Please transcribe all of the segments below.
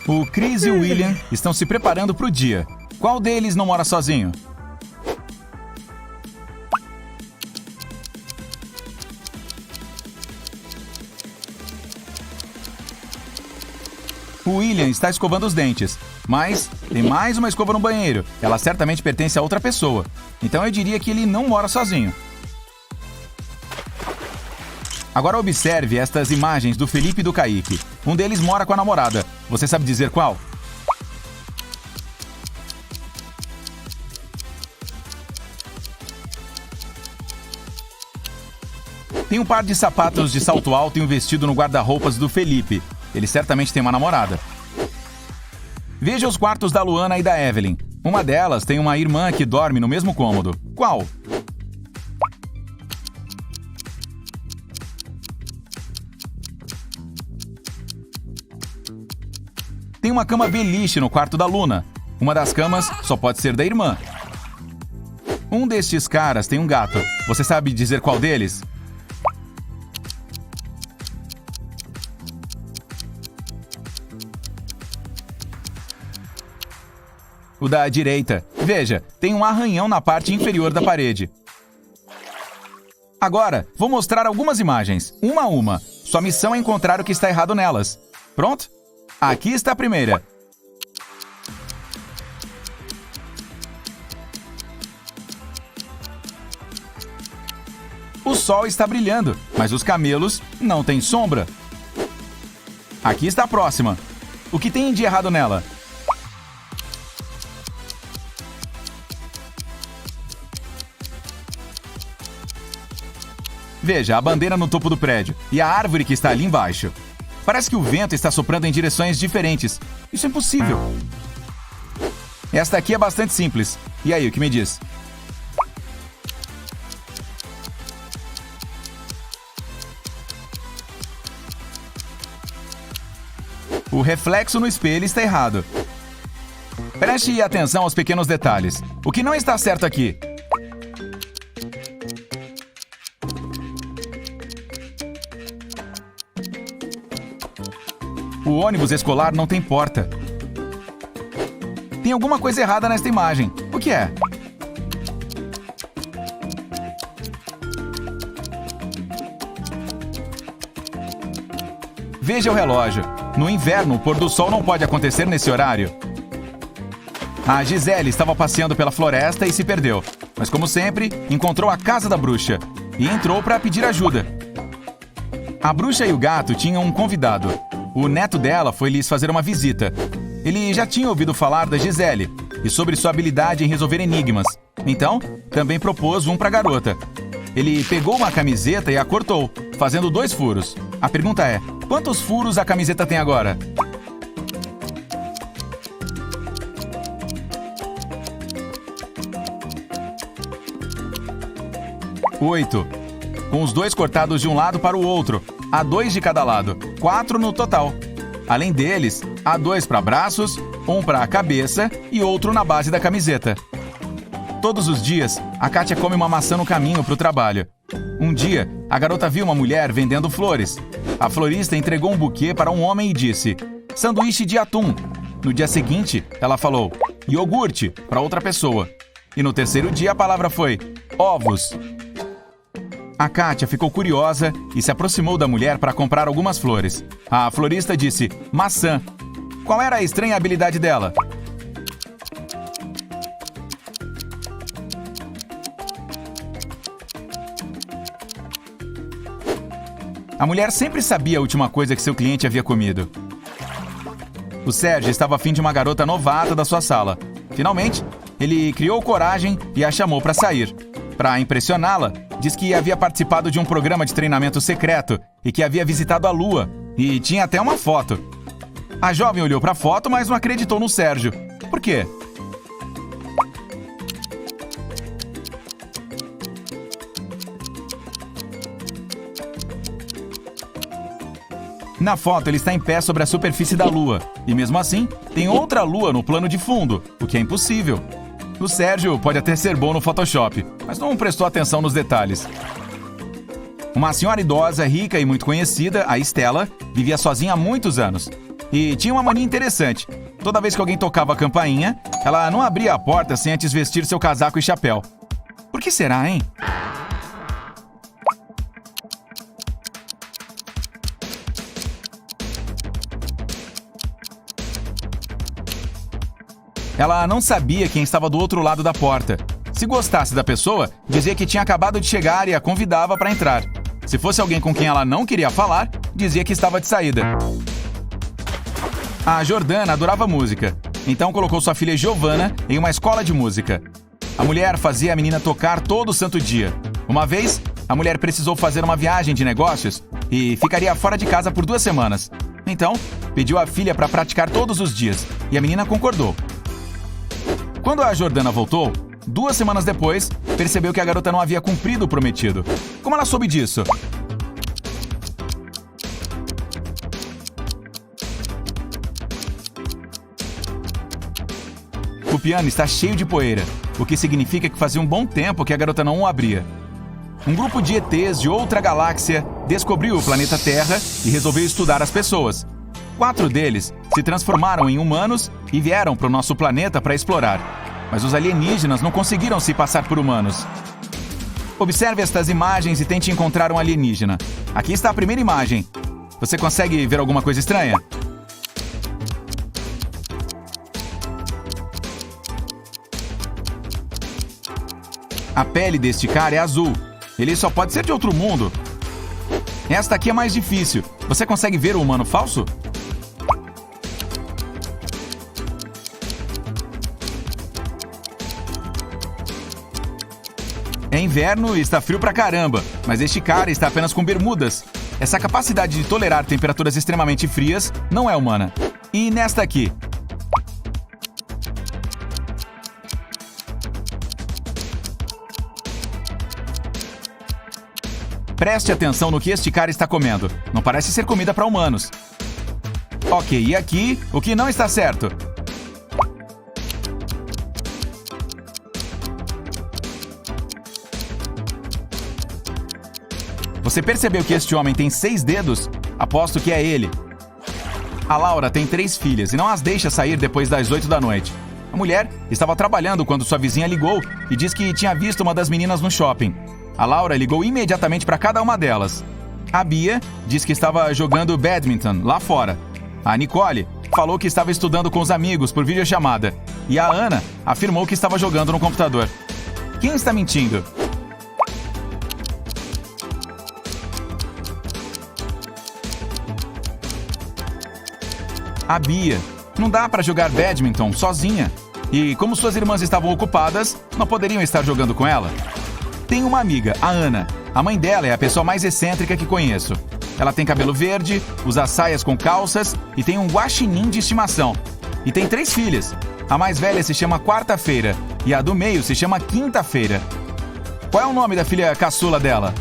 O Chris e o William estão se preparando para o dia. Qual deles não mora sozinho? O William está escovando os dentes, mas tem mais uma escova no banheiro. Ela certamente pertence a outra pessoa. Então eu diria que ele não mora sozinho. Agora observe estas imagens do Felipe e do Kaique. Um deles mora com a namorada. Você sabe dizer qual? Tem um par de sapatos de salto alto e um vestido no guarda-roupas do Felipe. Ele certamente tem uma namorada. Veja os quartos da Luana e da Evelyn. Uma delas tem uma irmã que dorme no mesmo cômodo. Qual? Tem uma cama beliche no quarto da Luna. Uma das camas só pode ser da irmã. Um destes caras tem um gato. Você sabe dizer qual deles? O da direita. Veja, tem um arranhão na parte inferior da parede. Agora, vou mostrar algumas imagens, uma a uma. Sua missão é encontrar o que está errado nelas. Pronto? Aqui está a primeira. O sol está brilhando, mas os camelos não têm sombra. Aqui está a próxima. O que tem de errado nela? Veja, a bandeira no topo do prédio e a árvore que está ali embaixo. Parece que o vento está soprando em direções diferentes. Isso é impossível. Esta aqui é bastante simples. E aí, o que me diz? O reflexo no espelho está errado. Preste atenção aos pequenos detalhes. O que não está certo aqui? O ônibus escolar não tem porta. Tem alguma coisa errada nesta imagem. O que é? Veja o relógio. No inverno, o pôr do sol não pode acontecer nesse horário. A Gisele estava passeando pela floresta e se perdeu. Mas, como sempre, encontrou a casa da bruxa e entrou para pedir ajuda. A bruxa e o gato tinham um convidado. O neto dela foi lhes fazer uma visita. Ele já tinha ouvido falar da Gisele e sobre sua habilidade em resolver enigmas. Então, também propôs um para a garota. Ele pegou uma camiseta e a cortou, fazendo 2 furos. A pergunta é, quantos furos a camiseta tem agora? Oito. Com os 2 cortados de um lado para o outro. Há 2 de cada lado, 4 no total. Além deles, há 2 para braços, um para a cabeça e outro na base da camiseta. Todos os dias, a Kátia come uma maçã no caminho para o trabalho. Um dia, a garota viu uma mulher vendendo flores. A florista entregou um buquê para um homem e disse: sanduíche de atum. No dia seguinte, ela falou: iogurte, para outra pessoa. E no terceiro dia a palavra foi: ovos. A Kátia ficou curiosa e se aproximou da mulher para comprar algumas flores. A florista disse: maçã. Qual era a estranha habilidade dela? A mulher sempre sabia a última coisa que seu cliente havia comido. O Sérgio estava afim de uma garota novata da sua sala. Finalmente, ele criou coragem e a chamou para sair. Para impressioná-la, diz que havia participado de um programa de treinamento secreto e que havia visitado a Lua. E tinha até uma foto. A jovem olhou para a foto, mas não acreditou no Sérgio. Por quê? Na foto, ele está em pé sobre a superfície da Lua. E mesmo assim, tem outra Lua no plano de fundo, o que é impossível. O Sérgio pode até ser bom no Photoshop, mas não prestou atenção nos detalhes. Uma senhora idosa, rica e muito conhecida, a Estela, vivia sozinha há muitos anos. e tinha uma mania interessante. Toda vez que alguém tocava a campainha, ela não abria a porta sem antes vestir seu casaco e chapéu. Por que será, hein? Ela não sabia quem estava do outro lado da porta. Se gostasse da pessoa, dizia que tinha acabado de chegar e a convidava para entrar. Se fosse alguém com quem ela não queria falar, dizia que estava de saída. A Jordana adorava música, então colocou sua filha Giovanna em uma escola de música. A mulher fazia a menina tocar todo santo dia. Uma vez, a mulher precisou fazer uma viagem de negócios e ficaria fora de casa por 2 semanas. Então, pediu à filha para praticar todos os dias e a menina concordou. Quando a Jordana voltou, 2 semanas depois, percebeu que a garota não havia cumprido o prometido. Como ela soube disso? O piano está cheio de poeira, o que significa que fazia um bom tempo que a garota não o abria. Um grupo de ETs de outra galáxia descobriu o planeta Terra e resolveu estudar as pessoas. 4 deles se transformaram em humanos e vieram para o nosso planeta para explorar. Mas os alienígenas não conseguiram se passar por humanos. Observe estas imagens e tente encontrar um alienígena. Aqui está a primeira imagem. Você consegue ver alguma coisa estranha? A pele deste cara é azul. Ele só pode ser de outro mundo. Esta aqui é mais difícil. Você consegue ver o humano falso? É inverno e está frio pra caramba, mas este cara está apenas com bermudas. Essa capacidade de tolerar temperaturas extremamente frias não é humana. E nesta aqui? Preste atenção no que este cara está comendo. Não parece ser comida para humanos. Ok, e aqui, o que não está certo? Você percebeu que este homem tem 6 dedos? Aposto que é ele. A Laura tem 3 filhas e não as deixa sair depois das 8 da noite. A mulher estava trabalhando quando sua vizinha ligou e disse que tinha visto uma das meninas no shopping. A Laura ligou imediatamente para cada uma delas. A Bia disse que estava jogando badminton lá fora. A Nicole falou que estava estudando com os amigos por videochamada. E a Ana afirmou que estava jogando no computador. Quem está mentindo? A Bia. Não dá para jogar badminton sozinha. E como suas irmãs estavam ocupadas, não poderiam estar jogando com ela. Tem uma amiga, a Ana. A mãe dela é a pessoa mais excêntrica que conheço. Ela tem cabelo verde, usa saias com calças e tem um guaxinim de estimação. E tem 3 filhas. A mais velha se chama Quarta-feira e a do meio se chama Quinta-feira. Qual é o nome da filha caçula dela?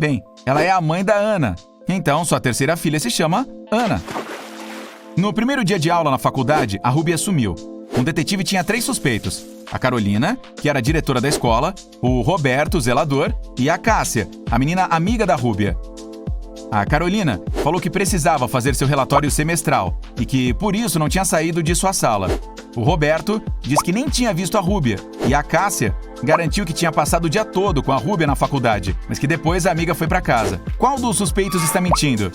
Bem, ela é a mãe da Ana. Então, sua terceira filha se chama Ana. No primeiro dia de aula na faculdade, a Rúbia sumiu. Um detetive tinha 3 suspeitos. A Carolina, que era diretora da escola, o Roberto, zelador, e a Cássia, a menina amiga da Rúbia. A Carolina falou que precisava fazer seu relatório semestral e que, por isso, não tinha saído de sua sala. O Roberto disse que nem tinha visto a Rúbia e a Cássia garantiu que tinha passado o dia todo com a Rúbia na faculdade, mas que depois a amiga foi para casa. Qual dos suspeitos está mentindo?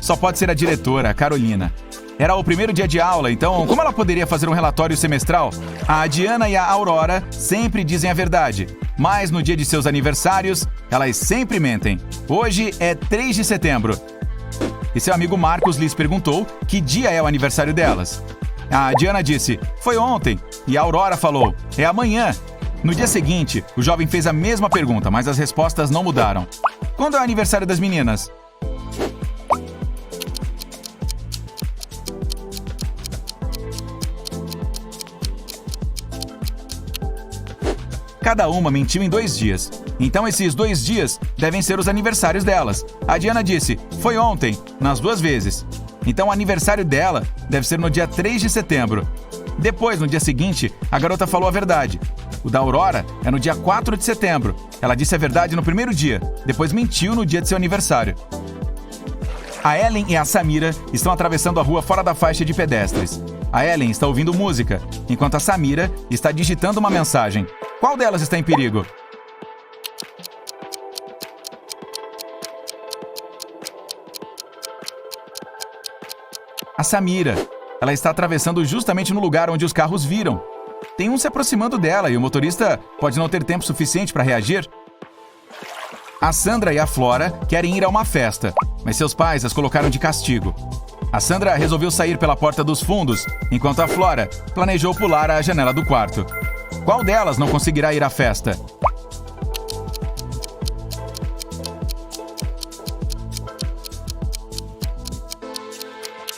Só pode ser a diretora, a Carolina. Era o primeiro dia de aula, então como ela poderia fazer um relatório semestral? A Diana e a Aurora sempre dizem a verdade, mas no dia de seus aniversários, elas sempre mentem. Hoje é 3 de setembro. E seu amigo Marcos lhes perguntou que dia é o aniversário delas. A Diana disse, foi ontem. E a Aurora falou, é amanhã. No dia seguinte, o jovem fez a mesma pergunta, mas as respostas não mudaram. Quando é o aniversário das meninas? Cada uma mentiu em 2 dias. Então esses 2 dias devem ser os aniversários delas. A Diana disse, foi ontem, nas 2 vezes. Então o aniversário dela deve ser no dia 3 de setembro. Depois, no dia seguinte, a garota falou a verdade. O da Aurora é no dia 4 de setembro. Ela disse a verdade no primeiro dia, depois mentiu no dia de seu aniversário. A Ellen e a Samira estão atravessando a rua fora da faixa de pedestres. A Ellen está ouvindo música, enquanto a Samira está digitando uma mensagem. Qual delas está em perigo? A Samira. Ela está atravessando justamente no lugar onde os carros viram. Tem um se aproximando dela e o motorista pode não ter tempo suficiente para reagir. A Sandra e a Flora querem ir a uma festa, mas seus pais as colocaram de castigo. A Sandra resolveu sair pela porta dos fundos, enquanto a Flora planejou pular a janela do quarto. Qual delas não conseguirá ir à festa?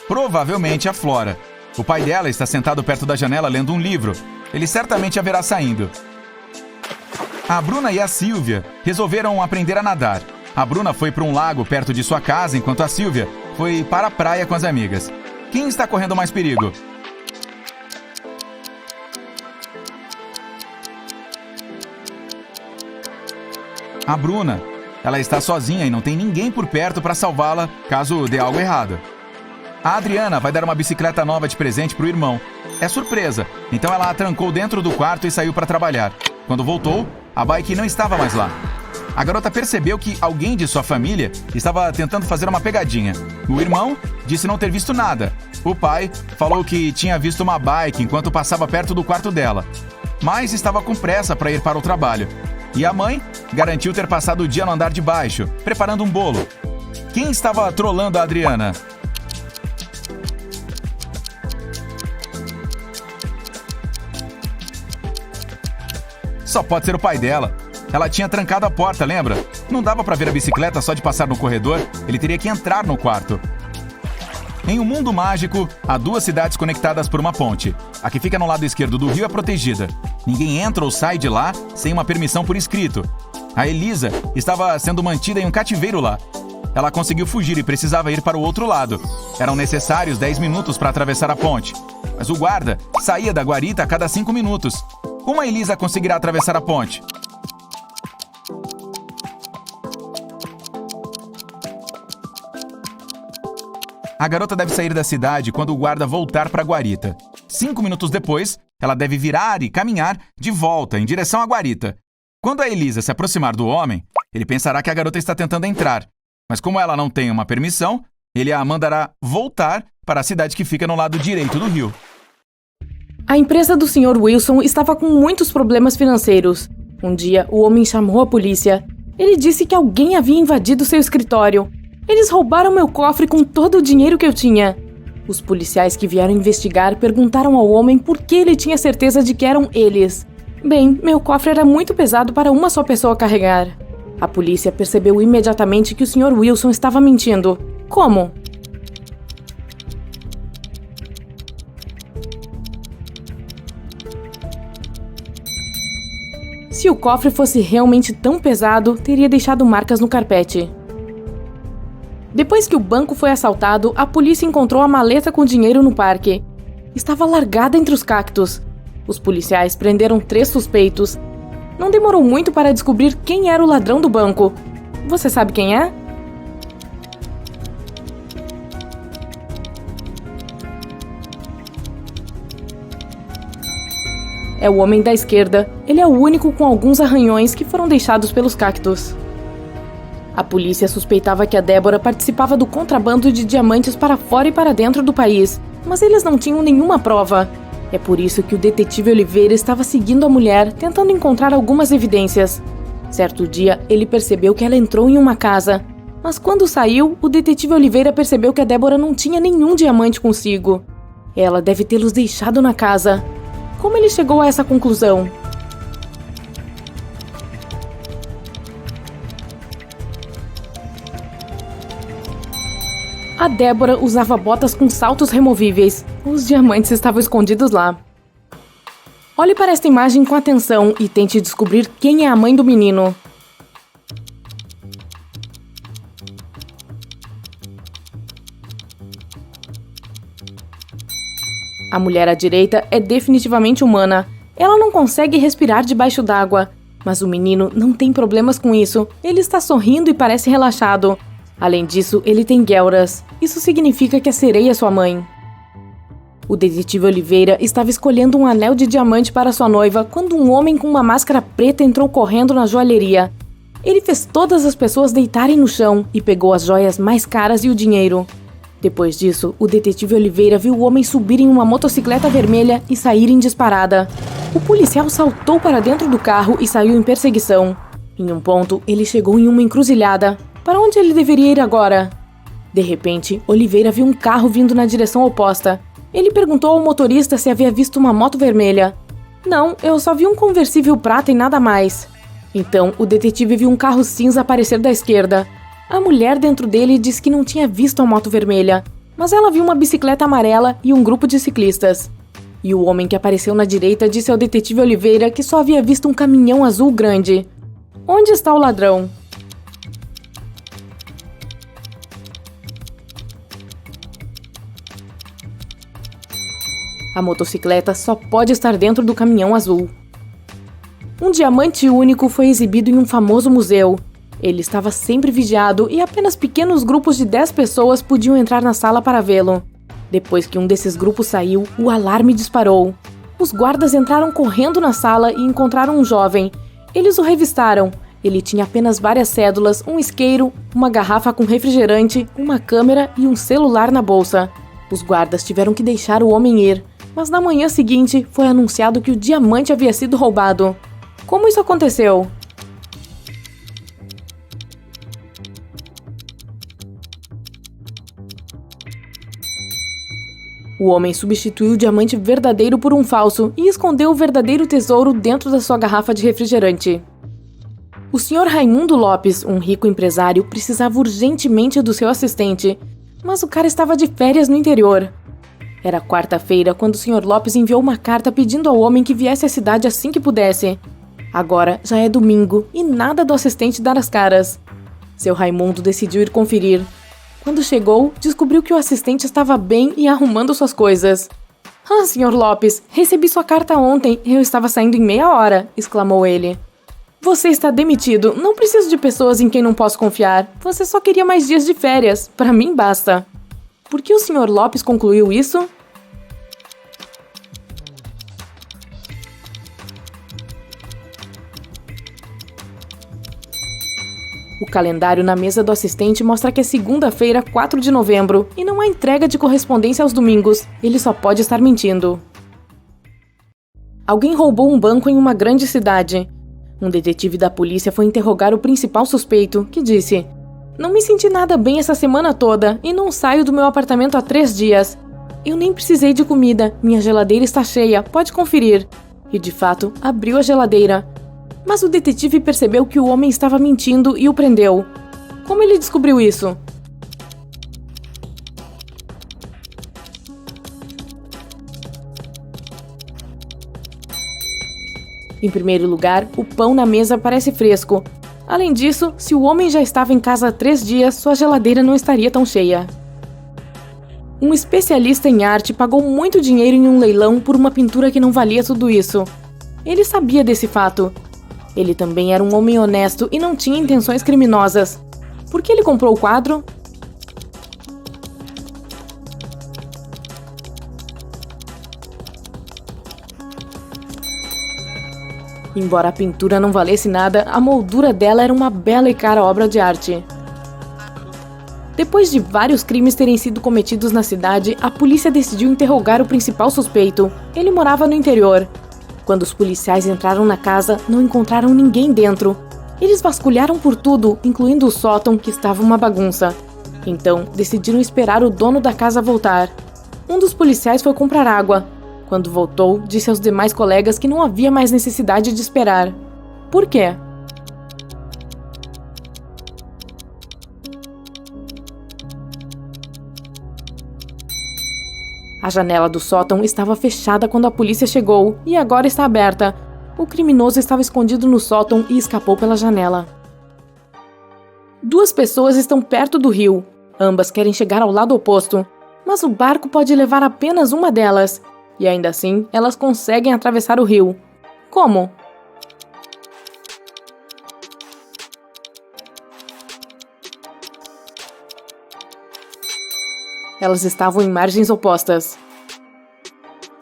Provavelmente a Flora. O pai dela está sentado perto da janela lendo um livro. Ele certamente a verá saindo. A Bruna e a Silvia resolveram aprender a nadar. A Bruna foi para um lago perto de sua casa, enquanto a Silvia foi para a praia com as amigas. Quem está correndo mais perigo? A Bruna. Ela está sozinha e não tem ninguém por perto para salvá-la caso dê algo errado. A Adriana vai dar uma bicicleta nova de presente para o irmão. É surpresa, então ela a trancou dentro do quarto e saiu para trabalhar. Quando voltou, a bike não estava mais lá. A garota percebeu que alguém de sua família estava tentando fazer uma pegadinha. O irmão disse não ter visto nada. O pai falou que tinha visto uma bike enquanto passava perto do quarto dela, mas estava com pressa para ir para o trabalho. E a mãe garantiu ter passado o dia no andar de baixo, preparando um bolo. Quem estava trolando a Adriana? Só pode ser o pai dela. Ela tinha trancado a porta, lembra? Não dava para ver a bicicleta só de passar no corredor, ele teria que entrar no quarto. Em um mundo mágico, há duas cidades conectadas por uma ponte. A que fica no lado esquerdo do rio é protegida. Ninguém entra ou sai de lá sem uma permissão por escrito. A Elisa estava sendo mantida em um cativeiro lá. Ela conseguiu fugir e precisava ir para o outro lado. Eram necessários 10 minutos para atravessar a ponte. Mas o guarda saía da guarita a cada 5 minutos. Como a Elisa conseguirá atravessar a ponte? A garota deve sair da cidade quando o guarda voltar para a guarita. 5 minutos depois, ela deve virar e caminhar de volta em direção à guarita. Quando a Elisa se aproximar do homem, ele pensará que a garota está tentando entrar. Mas como ela não tem uma permissão, ele a mandará voltar para a cidade que fica no lado direito do rio. A empresa do Sr. Wilson estava com muitos problemas financeiros. Um dia, o homem chamou a polícia. Ele disse que alguém havia invadido seu escritório. Eles roubaram meu cofre com todo o dinheiro que eu tinha. Os policiais que vieram investigar perguntaram ao homem por que ele tinha certeza de que eram eles. Bem, meu cofre era muito pesado para uma só pessoa carregar. A polícia percebeu imediatamente que o Sr. Wilson estava mentindo. Como? Se o cofre fosse realmente tão pesado, teria deixado marcas no carpete. Depois que o banco foi assaltado, a polícia encontrou a maleta com dinheiro no parque. Estava largada entre os cactos. Os policiais prenderam 3 suspeitos. Não demorou muito para descobrir quem era o ladrão do banco. Você sabe quem é? É o homem da esquerda. Ele é o único com alguns arranhões que foram deixados pelos cactos. A polícia suspeitava que a Débora participava do contrabando de diamantes para fora e para dentro do país, mas eles não tinham nenhuma prova. É por isso que o detetive Oliveira estava seguindo a mulher, tentando encontrar algumas evidências. Certo dia, ele percebeu que ela entrou em uma casa, mas quando saiu, o detetive Oliveira percebeu que a Débora não tinha nenhum diamante consigo. Ela deve tê-los deixado na casa. Como ele chegou a essa conclusão? A Débora usava botas com saltos removíveis. Os diamantes estavam escondidos lá. Olhe para esta imagem com atenção e tente descobrir quem é a mãe do menino. A mulher à direita é definitivamente humana. Ela não consegue respirar debaixo d'água. Mas o menino não tem problemas com isso. Ele está sorrindo e parece relaxado. Além disso, ele tem guelras. Isso significa que a sereia é sua mãe. O detetive Oliveira estava escolhendo um anel de diamante para sua noiva quando um homem com uma máscara preta entrou correndo na joalheria. Ele fez todas as pessoas deitarem no chão e pegou as joias mais caras e o dinheiro. Depois disso, o detetive Oliveira viu o homem subir em uma motocicleta vermelha e sair em disparada. O policial saltou para dentro do carro e saiu em perseguição. Em um ponto, ele chegou em uma encruzilhada. Para onde ele deveria ir agora? De repente, Oliveira viu um carro vindo na direção oposta. Ele perguntou ao motorista se havia visto uma moto vermelha. Não, eu só vi um conversível prata e nada mais. Então, o detetive viu um carro cinza aparecer da esquerda. A mulher dentro dele disse que não tinha visto a moto vermelha, mas ela viu uma bicicleta amarela e um grupo de ciclistas. E o homem que apareceu na direita disse ao detetive Oliveira que só havia visto um caminhão azul grande. Onde está o ladrão? A motocicleta só pode estar dentro do caminhão azul. Um diamante único foi exibido em um famoso museu. Ele estava sempre vigiado e apenas pequenos grupos de 10 pessoas podiam entrar na sala para vê-lo. Depois que um desses grupos saiu, o alarme disparou. Os guardas entraram correndo na sala e encontraram um jovem. Eles o revistaram. Ele tinha apenas várias cédulas, um isqueiro, uma garrafa com refrigerante, uma câmera e um celular na bolsa. Os guardas tiveram que deixar o homem ir, mas na manhã seguinte foi anunciado que o diamante havia sido roubado. Como isso aconteceu? O homem substituiu o diamante verdadeiro por um falso e escondeu o verdadeiro tesouro dentro da sua garrafa de refrigerante. O Sr. Raimundo Lopes, um rico empresário, precisava urgentemente do seu assistente, mas o cara estava de férias no interior. Era quarta-feira quando o Sr. Lopes enviou uma carta pedindo ao homem que viesse à cidade assim que pudesse. Agora já é domingo e nada do assistente dar as caras. Seu Raimundo decidiu ir conferir. Quando chegou, descobriu que o assistente estava bem e arrumando suas coisas. "Ah, Sr. Lopes, recebi sua carta ontem. Eu estava saindo em meia hora", exclamou ele. "Você está demitido. Não preciso de pessoas em quem não posso confiar. Você só queria mais dias de férias. Para mim, basta." Por que o Sr. Lopes concluiu isso? O calendário na mesa do assistente mostra que é segunda-feira, 4 de novembro, e não há entrega de correspondência aos domingos. Ele só pode estar mentindo. Alguém roubou um banco em uma grande cidade. Um detetive da polícia foi interrogar o principal suspeito, que disse: "Não me senti nada bem essa semana toda e não saio do meu apartamento há 3 dias. Eu nem precisei de comida, minha geladeira está cheia, pode conferir." E de fato, abriu a geladeira. Mas o detetive percebeu que o homem estava mentindo e o prendeu. Como ele descobriu isso? Em primeiro lugar, o pão na mesa parece fresco. Além disso, se o homem já estava em casa há 3 dias, sua geladeira não estaria tão cheia. Um especialista em arte pagou muito dinheiro em um leilão por uma pintura que não valia tudo isso. Ele sabia desse fato. Ele também era um homem honesto e não tinha intenções criminosas. Por que ele comprou o quadro? Embora a pintura não valesse nada, a moldura dela era uma bela e cara obra de arte. Depois de vários crimes terem sido cometidos na cidade, a polícia decidiu interrogar o principal suspeito. Ele morava no interior. Quando os policiais entraram na casa, não encontraram ninguém dentro. Eles vasculharam por tudo, incluindo o sótão, que estava uma bagunça. Então, decidiram esperar o dono da casa voltar. Um dos policiais foi comprar água. Quando voltou, disse aos demais colegas que não havia mais necessidade de esperar. Por quê? A janela do sótão estava fechada quando a polícia chegou e agora está aberta. O criminoso estava escondido no sótão e escapou pela janela. 2 pessoas estão perto do rio. Ambas querem chegar ao lado oposto, mas o barco pode levar apenas uma delas. E ainda assim, elas conseguem atravessar o rio. Como? Elas estavam em margens opostas.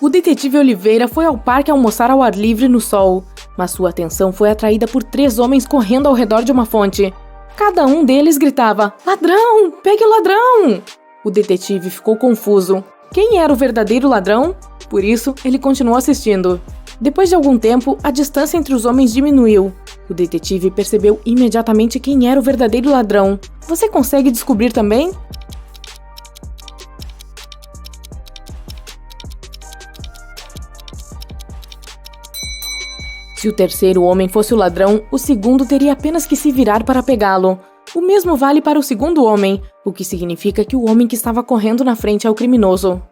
O detetive Oliveira foi ao parque almoçar ao ar livre no sol, mas sua atenção foi atraída por 3 homens correndo ao redor de uma fonte. Cada um deles gritava: "Ladrão! Pegue o ladrão!" O detetive ficou confuso. Quem era o verdadeiro ladrão? Por isso, ele continuou assistindo. Depois de algum tempo, a distância entre os homens diminuiu. O detetive percebeu imediatamente quem era o verdadeiro ladrão. Você consegue descobrir também? Se o terceiro homem fosse o ladrão, o segundo teria apenas que se virar para pegá-lo. O mesmo vale para o segundo homem, o que significa que o homem que estava correndo na frente é o criminoso.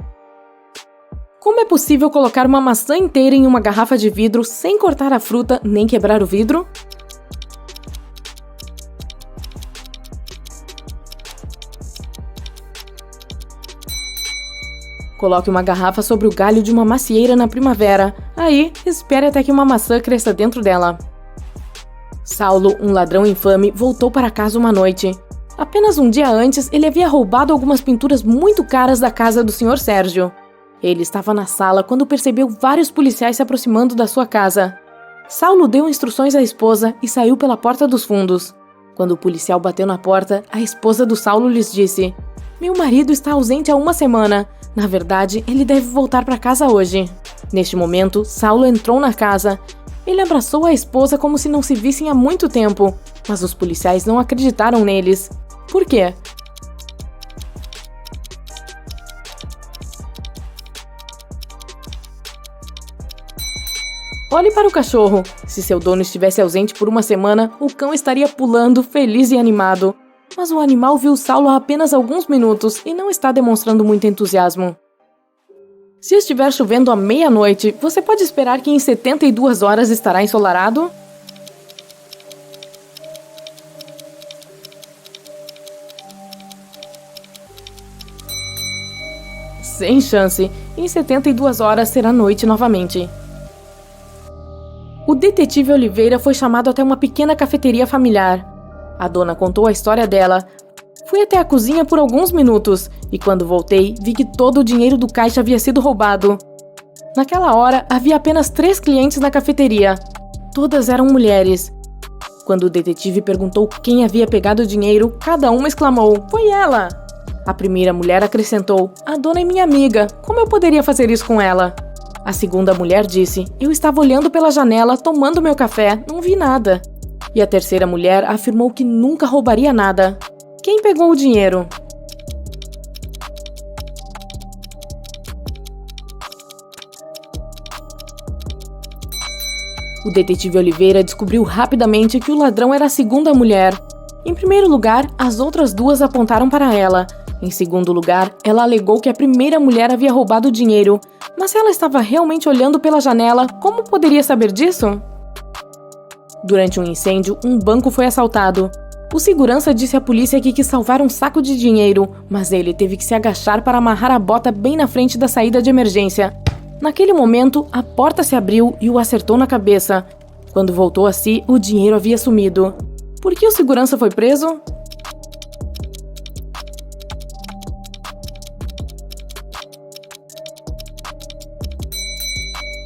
Como é possível colocar uma maçã inteira em uma garrafa de vidro sem cortar a fruta nem quebrar o vidro? Coloque uma garrafa sobre o galho de uma macieira na primavera. Aí, espere até que uma maçã cresça dentro dela. Saulo, um ladrão infame, voltou para casa uma noite. Apenas um dia antes, ele havia roubado algumas pinturas muito caras da casa do Sr. Sérgio. Ele estava na sala quando percebeu vários policiais se aproximando da sua casa. Saulo deu instruções à esposa e saiu pela porta dos fundos. Quando o policial bateu na porta, a esposa do Saulo lhes disse: "Meu marido está ausente há uma semana. Na verdade, ele deve voltar para casa hoje." Neste momento, Saulo entrou na casa. Ele abraçou a esposa como se não se vissem há muito tempo, mas os policiais não acreditaram neles. Por quê? Olhe para o cachorro. Se seu dono estivesse ausente por uma semana, o cão estaria pulando, feliz e animado. Mas o animal viu Saulo há apenas alguns minutos e não está demonstrando muito entusiasmo. Se estiver chovendo à meia-noite, você pode esperar que em 72 horas estará ensolarado? Sem chance. Em 72 horas será noite novamente. O detetive Oliveira foi chamado até uma pequena cafeteria familiar. A dona contou a história dela. Fui até a cozinha por alguns minutos e quando voltei, vi que todo o dinheiro do caixa havia sido roubado. Naquela hora, havia apenas 3 clientes na cafeteria. Todas eram mulheres. Quando o detetive perguntou quem havia pegado o dinheiro, cada uma exclamou: "Foi ela!" A primeira mulher acrescentou: "A dona é minha amiga. Como eu poderia fazer isso com ela?" A segunda mulher disse: "Eu estava olhando pela janela, tomando meu café, não vi nada." E a terceira mulher afirmou que nunca roubaria nada. Quem pegou o dinheiro? O detetive Oliveira descobriu rapidamente que o ladrão era a segunda mulher. Em primeiro lugar, as outras 2 apontaram para ela. Em segundo lugar, ela alegou que a primeira mulher havia roubado o dinheiro. Mas se ela estava realmente olhando pela janela, como poderia saber disso? Durante um incêndio, um banco foi assaltado. O segurança disse à polícia que quis salvar um saco de dinheiro, mas ele teve que se agachar para amarrar a bota bem na frente da saída de emergência. Naquele momento, a porta se abriu e o acertou na cabeça. Quando voltou a si, o dinheiro havia sumido. Por que o segurança foi preso?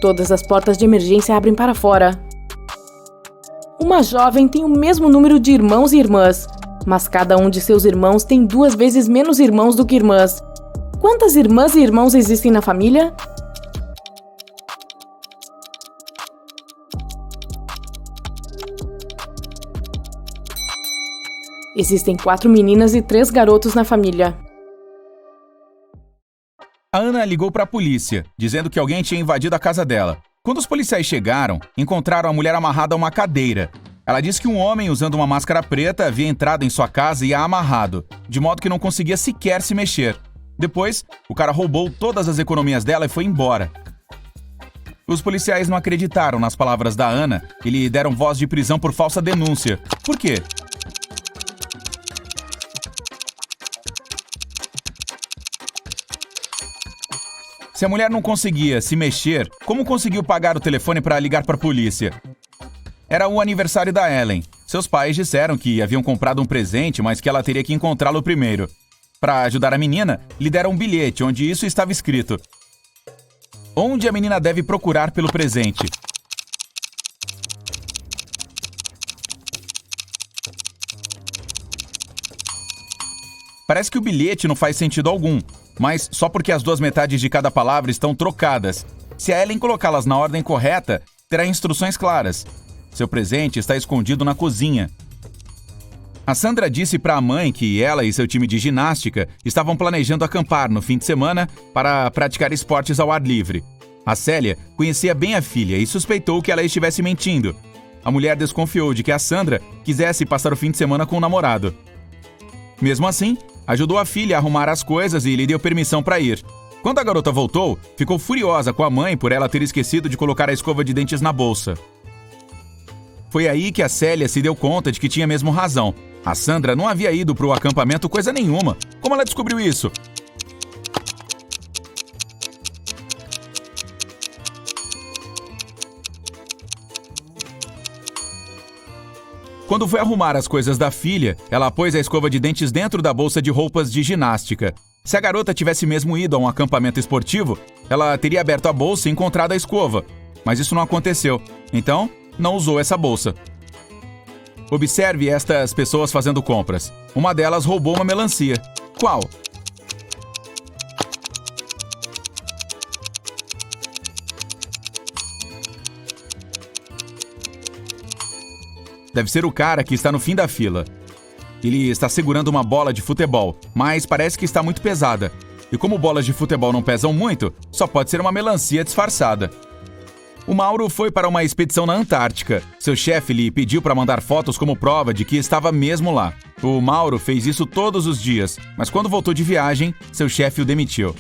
Todas as portas de emergência abrem para fora. Uma jovem tem o mesmo número de irmãos e irmãs, mas cada um de seus irmãos tem 2 vezes menos irmãos do que irmãs. Quantas irmãs e irmãos existem na família? Existem 4 meninas e 3 garotos na família. A Ana ligou para a polícia, dizendo que alguém tinha invadido a casa dela. Quando os policiais chegaram, encontraram a mulher amarrada a uma cadeira. Ela disse que um homem usando uma máscara preta havia entrado em sua casa e a amarrado, de modo que não conseguia sequer se mexer. Depois, o cara roubou todas as economias dela e foi embora. Os policiais não acreditaram nas palavras da Ana e lhe deram voz de prisão por falsa denúncia. Por quê? Se a mulher não conseguia se mexer, como conseguiu pagar o telefone para ligar para a polícia? Era o aniversário da Ellen. Seus pais disseram que haviam comprado um presente, mas que ela teria que encontrá-lo primeiro. Para ajudar a menina, lhe deram um bilhete onde isso estava escrito: onde a menina deve procurar pelo presente. Parece que o bilhete não faz sentido algum, mas só porque as duas metades de cada palavra estão trocadas. Se a Ellen colocá-las na ordem correta, terá instruções claras. Seu presente está escondido na cozinha. A Sandra disse para a mãe que ela e seu time de ginástica estavam planejando acampar no fim de semana para praticar esportes ao ar livre. A Célia conhecia bem a filha e suspeitou que ela estivesse mentindo. A mulher desconfiou de que a Sandra quisesse passar o fim de semana com o namorado. Mesmo assim, ajudou a filha a arrumar as coisas e lhe deu permissão para ir. Quando a garota voltou, ficou furiosa com a mãe por ela ter esquecido de colocar a escova de dentes na bolsa. Foi aí que a Célia se deu conta de que tinha mesmo razão. A Sandra não havia ido para o acampamento coisa nenhuma. Como ela descobriu isso? Quando foi arrumar as coisas da filha, ela pôs a escova de dentes dentro da bolsa de roupas de ginástica. Se a garota tivesse mesmo ido a um acampamento esportivo, ela teria aberto a bolsa e encontrado a escova. Mas isso não aconteceu. Então, não usou essa bolsa. Observe estas pessoas fazendo compras. Uma delas roubou uma melancia. Qual? Deve ser o cara que está no fim da fila. Ele está segurando uma bola de futebol, mas parece que está muito pesada. E como bolas de futebol não pesam muito, só pode ser uma melancia disfarçada. O Mauro foi para uma expedição na Antártica. Seu chefe lhe pediu para mandar fotos como prova de que estava mesmo lá. O Mauro fez isso todos os dias, mas quando voltou de viagem, seu chefe o demitiu.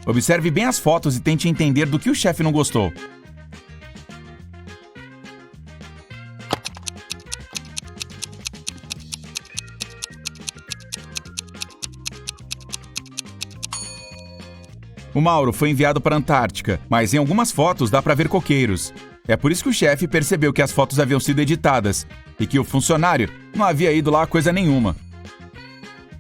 Observe bem as fotos e tente entender do que o chefe não gostou. O Mauro foi enviado para a Antártica, mas em algumas fotos dá para ver coqueiros. É por isso que o chefe percebeu que as fotos haviam sido editadas e que o funcionário não havia ido lá coisa nenhuma.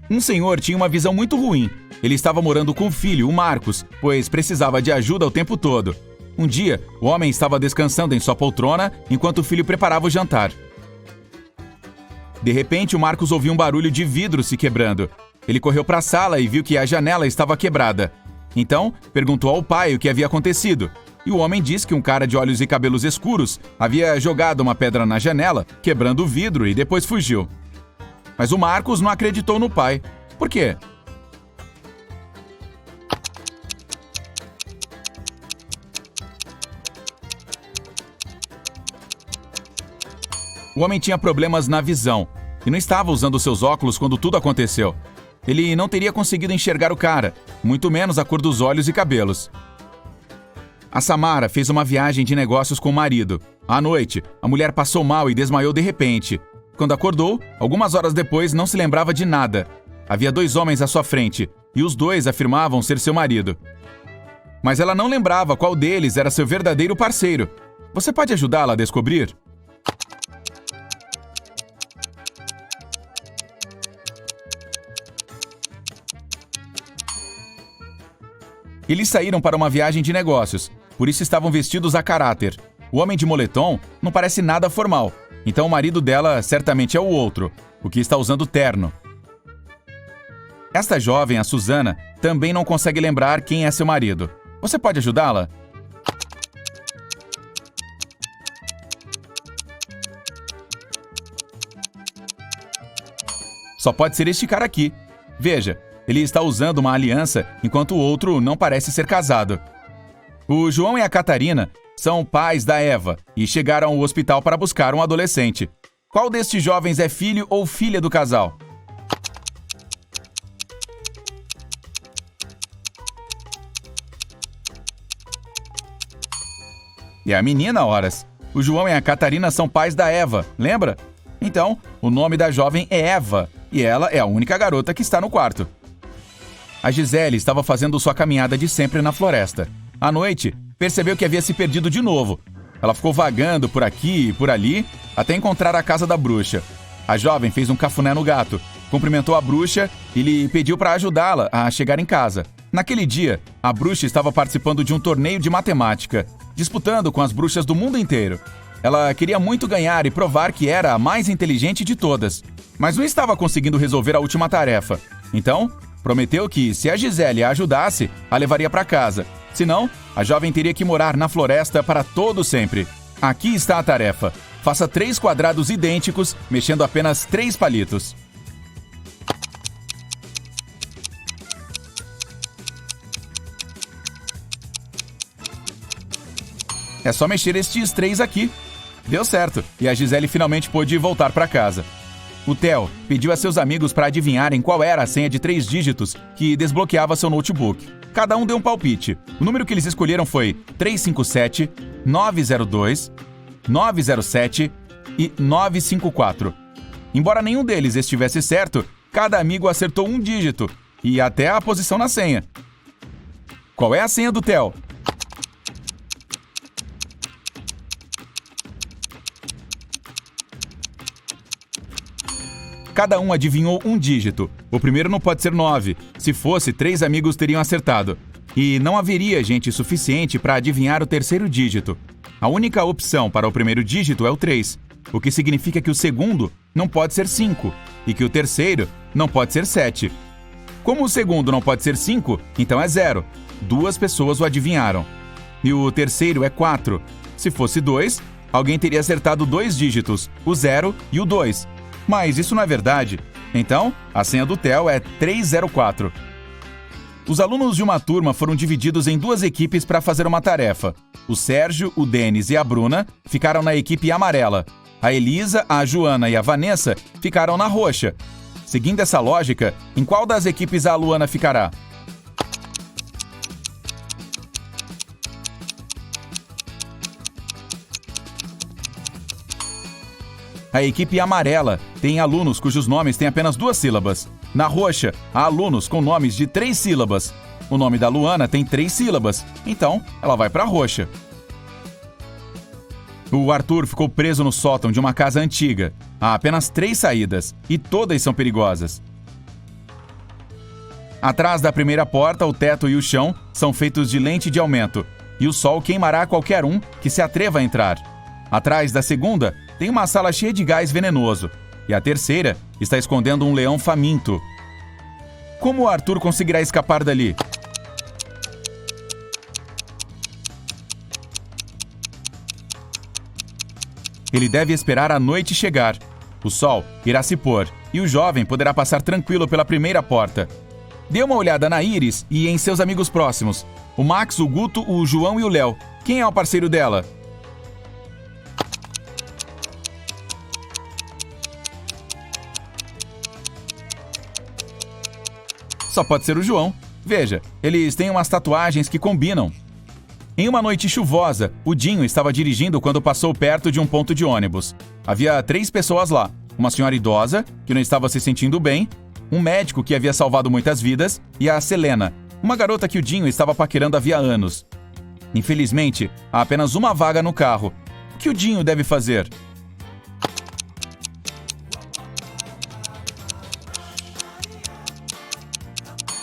Um senhor tinha uma visão muito ruim. Ele estava morando com o filho, o Marcos, pois precisava de ajuda o tempo todo. Um dia, o homem estava descansando em sua poltrona enquanto o filho preparava o jantar. De repente, o Marcos ouviu um barulho de vidro se quebrando. Ele correu para a sala e viu que a janela estava quebrada. Então, perguntou ao pai o que havia acontecido, e o homem disse que um cara de olhos e cabelos escuros havia jogado uma pedra na janela, quebrando o vidro e depois fugiu. Mas o Marcos não acreditou no pai. Por quê? O homem tinha problemas na visão e não estava usando seus óculos quando tudo aconteceu. Ele não teria conseguido enxergar o cara, muito menos a cor dos olhos e cabelos. A Samara fez uma viagem de negócios com o marido. À noite, a mulher passou mal e desmaiou de repente. Quando acordou, algumas horas depois não se lembrava de nada. Havia 2 homens à sua frente, e os 2 afirmavam ser seu marido. Mas ela não lembrava qual deles era seu verdadeiro parceiro. Você pode ajudá-la a descobrir? Eles saíram para uma viagem de negócios, por isso estavam vestidos a caráter. O homem de moletom não parece nada formal, então o marido dela certamente é o outro, o que está usando terno. Esta jovem, a Susana, também não consegue lembrar quem é seu marido. Você pode ajudá-la? Só pode ser este cara aqui. Veja, ele está usando uma aliança enquanto o outro não parece ser casado. O João e a Catarina são pais da Eva e chegaram ao hospital para buscar um adolescente. Qual destes jovens é filho ou filha do casal? E a menina, horas. O João e a Catarina são pais da Eva, lembra? Então, o nome da jovem é Eva e ela é a única garota que está no quarto. A Gisele estava fazendo sua caminhada de sempre na floresta. À noite, percebeu que havia se perdido de novo. Ela ficou vagando por aqui e por ali até encontrar a casa da bruxa. A jovem fez um cafuné no gato, cumprimentou a bruxa e lhe pediu para ajudá-la a chegar em casa. Naquele dia, a bruxa estava participando de um torneio de matemática, disputando com as bruxas do mundo inteiro. Ela queria muito ganhar e provar que era a mais inteligente de todas, mas não estava conseguindo resolver a última tarefa. Então, prometeu que, se a Gisele a ajudasse, a levaria para casa. Senão, a jovem teria que morar na floresta para todo sempre. Aqui está a tarefa. Faça 3 quadrados idênticos, mexendo apenas 3 palitos. É só mexer estes 3 aqui. Deu certo, e a Gisele finalmente pôde voltar para casa. O Theo pediu a seus amigos para adivinharem qual era a senha de 3 dígitos que desbloqueava seu notebook. Cada um deu um palpite. O número que eles escolheram foi 357, 902, 907 e 954. Embora nenhum deles estivesse certo, cada amigo acertou um dígito e até a posição na senha. Qual é a senha do Theo? Cada um adivinhou um dígito. O primeiro não pode ser 9. Se fosse, 3 amigos teriam acertado. E não haveria gente suficiente para adivinhar o terceiro dígito. A única opção para o primeiro dígito é o 3, o que significa que o segundo não pode ser 5 e que o terceiro não pode ser 7. Como o segundo não pode ser 5, então é 0. 2 pessoas o adivinharam. E o terceiro é 4. Se fosse 2, alguém teria acertado 2 dígitos, o 0 e o 2. Mas isso não é verdade. Então, a senha do Theo é 304. Os alunos de uma turma foram divididos em 2 equipes para fazer uma tarefa. O Sérgio, o Denis e a Bruna ficaram na equipe amarela. A Elisa, a Joana e a Vanessa ficaram na roxa. Seguindo essa lógica, em qual das equipes a Luana ficará? A equipe amarela tem alunos cujos nomes têm apenas 2 sílabas. Na roxa, há alunos com nomes de 3 sílabas. O nome da Luana tem 3 sílabas, então ela vai para a roxa. O Arthur ficou preso no sótão de uma casa antiga. Há apenas 3 saídas, e todas são perigosas. Atrás da primeira porta, o teto e o chão são feitos de lente de aumento, e o sol queimará qualquer um que se atreva a entrar. Atrás da segunda, tem uma sala cheia de gás venenoso, e a terceira está escondendo um leão faminto. Como o Arthur conseguirá escapar dali? Ele deve esperar a noite chegar. O sol irá se pôr, e o jovem poderá passar tranquilo pela primeira porta. Dê uma olhada na Iris e em seus amigos próximos. O Max, o Guto, o João e o Léo. Quem é o parceiro dela? Só pode ser o João. Veja, eles têm umas tatuagens que combinam. Em uma noite chuvosa, o Dinho estava dirigindo quando passou perto de um ponto de ônibus. Havia 3 pessoas lá. Uma senhora idosa, que não estava se sentindo bem, um médico que havia salvado muitas vidas e a Selena, uma garota que o Dinho estava paquerando havia anos. Infelizmente, há apenas uma vaga no carro. O que o Dinho deve fazer?